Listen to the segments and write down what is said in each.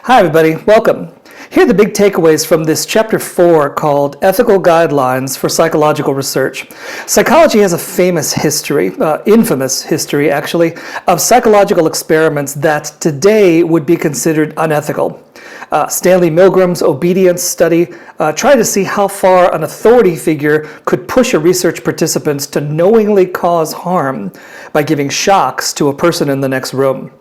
Hi everybody, welcome. Here are the big takeaways from this Chapter 4 called Ethical Guidelines for Psychological Research. Psychology has a famous history, infamous history actually, of psychological experiments that today would be considered unethical. Stanley Milgram's obedience study tried to see how far an authority figure could push a research participant to knowingly cause harm by giving shocks to a person in the next room.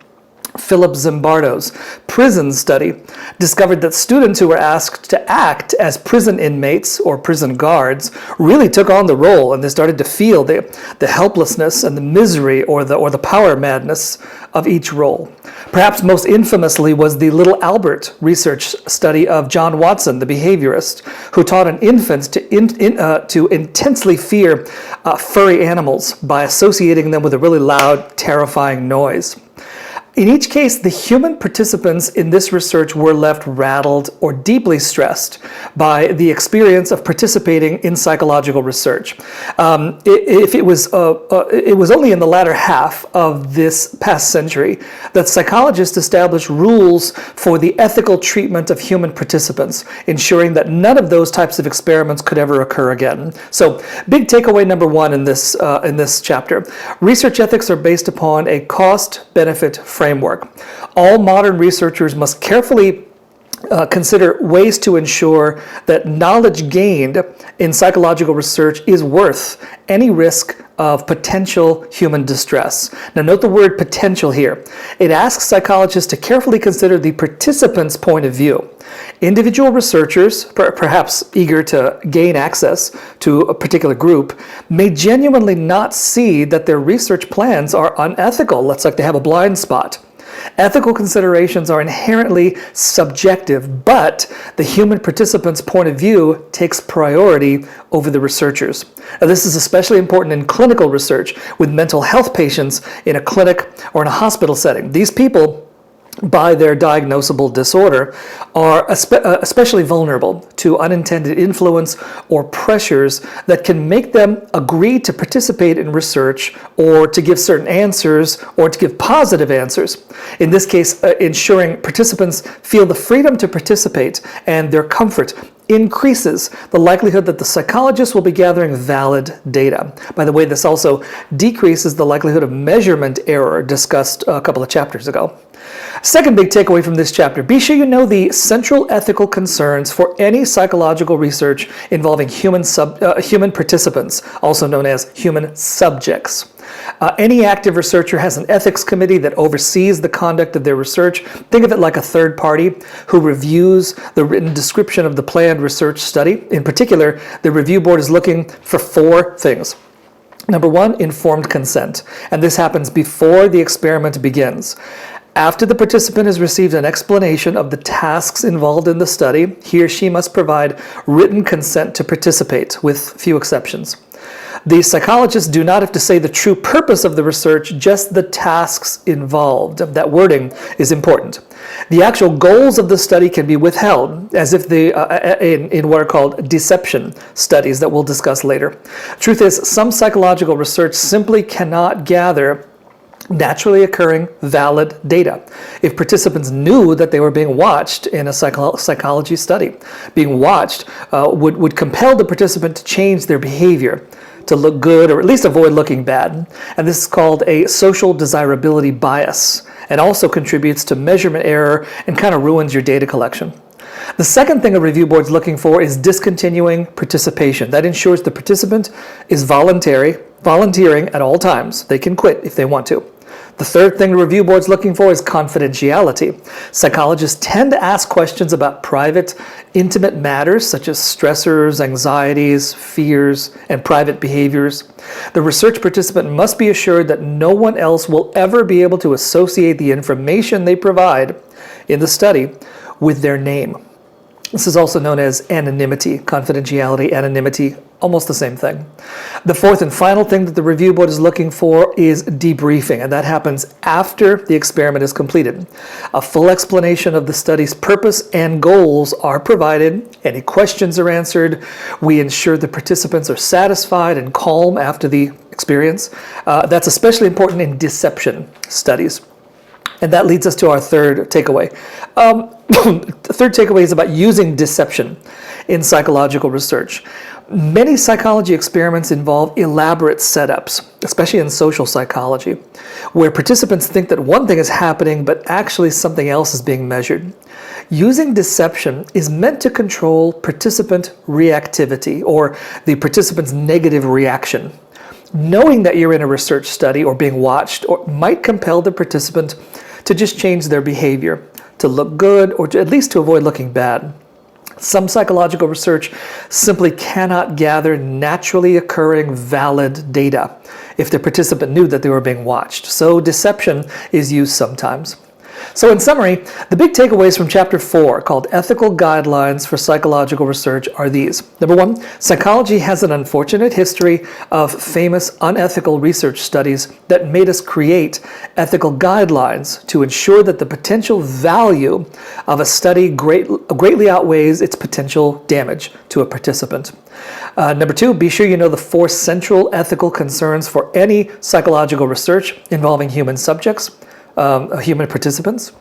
Philip Zimbardo's prison study discovered that students who were asked to act as prison inmates or prison guards really took on the role, and they started to feel the helplessness and the misery or the power madness of each role. Perhaps most infamously was the Little Albert research study of John Watson, the behaviorist, who taught an infant to intensely fear furry animals by associating them with a really loud, terrifying noise. In each case, the human participants in this research were left rattled or deeply stressed by the experience of participating in psychological research. It was only in the latter half of this past century that psychologists established rules for the ethical treatment of human participants, ensuring that none of those types of experiments could ever occur again. So, big takeaway number one in this chapter: research ethics are based upon a cost-benefit framework. All modern researchers must carefully consider ways to ensure that knowledge gained in psychological research is worth any risk of potential human distress. Now note the word potential here. It asks psychologists to carefully consider the participant's point of view. Individual researchers, perhaps eager to gain access to a particular group, may genuinely not see that their research plans are unethical. It's like they have a blind spot. Ethical considerations are inherently subjective, but the human participant's point of view takes priority over the researchers. Now, this is especially important in clinical research with mental health patients in a clinic or in a hospital setting. These people, by their diagnosable disorder, are especially vulnerable to unintended influence or pressures that can make them agree to participate in research or to give certain answers or to give positive answers. In this case, ensuring participants feel the freedom to participate and their comfort increases the likelihood that the psychologist will be gathering valid data. By the way, this also decreases the likelihood of measurement error discussed a couple of chapters ago. Second big takeaway from this chapter: be sure you know the central ethical concerns for any psychological research involving human participants, also known as human subjects. Any active researcher has an ethics committee that oversees the conduct of their research. Think of it like a third party who reviews the written description of the planned research study. In particular, the review board is looking for four things. Number one, informed consent, and this happens before the experiment begins. After the participant has received an explanation of the tasks involved in the study, he or she must provide written consent to participate, with few exceptions. The psychologists do not have to say the true purpose of the research, just the tasks involved. That wording is important. The actual goals of the study can be withheld, as if in what are called deception studies that we'll discuss later. Truth is, some psychological research simply cannot gather naturally occurring valid data. If participants knew that they were being watched in a psychology study, being watched would compel the participant to change their behavior to look good or at least avoid looking bad. And this is called a social desirability bias, and also contributes to measurement error and kind of ruins your data collection. The second thing a review board is looking for is discontinuing participation. That ensures the participant is volunteering at all times. They can quit if they want to. The third thing the review board is looking for is confidentiality. Psychologists tend to ask questions about private, intimate matters such as stressors, anxieties, fears, and private behaviors. The research participant must be assured that no one else will ever be able to associate the information they provide in the study with their name. This is also known as anonymity, confidentiality, anonymity, almost the same thing. The fourth and final thing that the review board is looking for is debriefing, and that happens after the experiment is completed. A full explanation of the study's purpose and goals are provided. Any questions are answered. We ensure the participants are satisfied and calm after the experience. That's especially important in deception studies. And that leads us to our third takeaway. The third takeaway is about using deception in psychological research. Many psychology experiments involve elaborate setups, especially in social psychology, where participants think that one thing is happening, but actually something else is being measured. Using deception is meant to control participant reactivity, or the participant's negative reaction. Knowing that you're in a research study or being watched might compel the participant to just change their behavior, to look good, or at least to avoid looking bad. Some psychological research simply cannot gather naturally occurring valid data if the participant knew that they were being watched. So deception is used sometimes. So in summary, the big takeaways from Chapter 4, called Ethical Guidelines for Psychological Research, are these. Number one, psychology has an unfortunate history of famous unethical research studies that made us create ethical guidelines to ensure that the potential value of a study greatly outweighs its potential damage to a participant. Number two, be sure you know the 4 central ethical concerns for any psychological research involving human subjects. Human participants.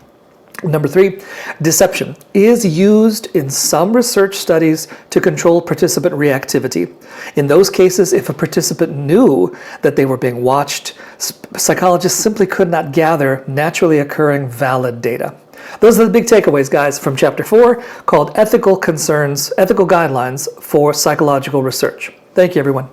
Number 3, deception is used in some research studies to control participant reactivity. In those cases, if a participant knew that they were being watched, psychologists simply could not gather naturally occurring valid data. Those are the big takeaways, guys, from Chapter 4, called Ethical Guidelines for Psychological Research. Thank you, everyone.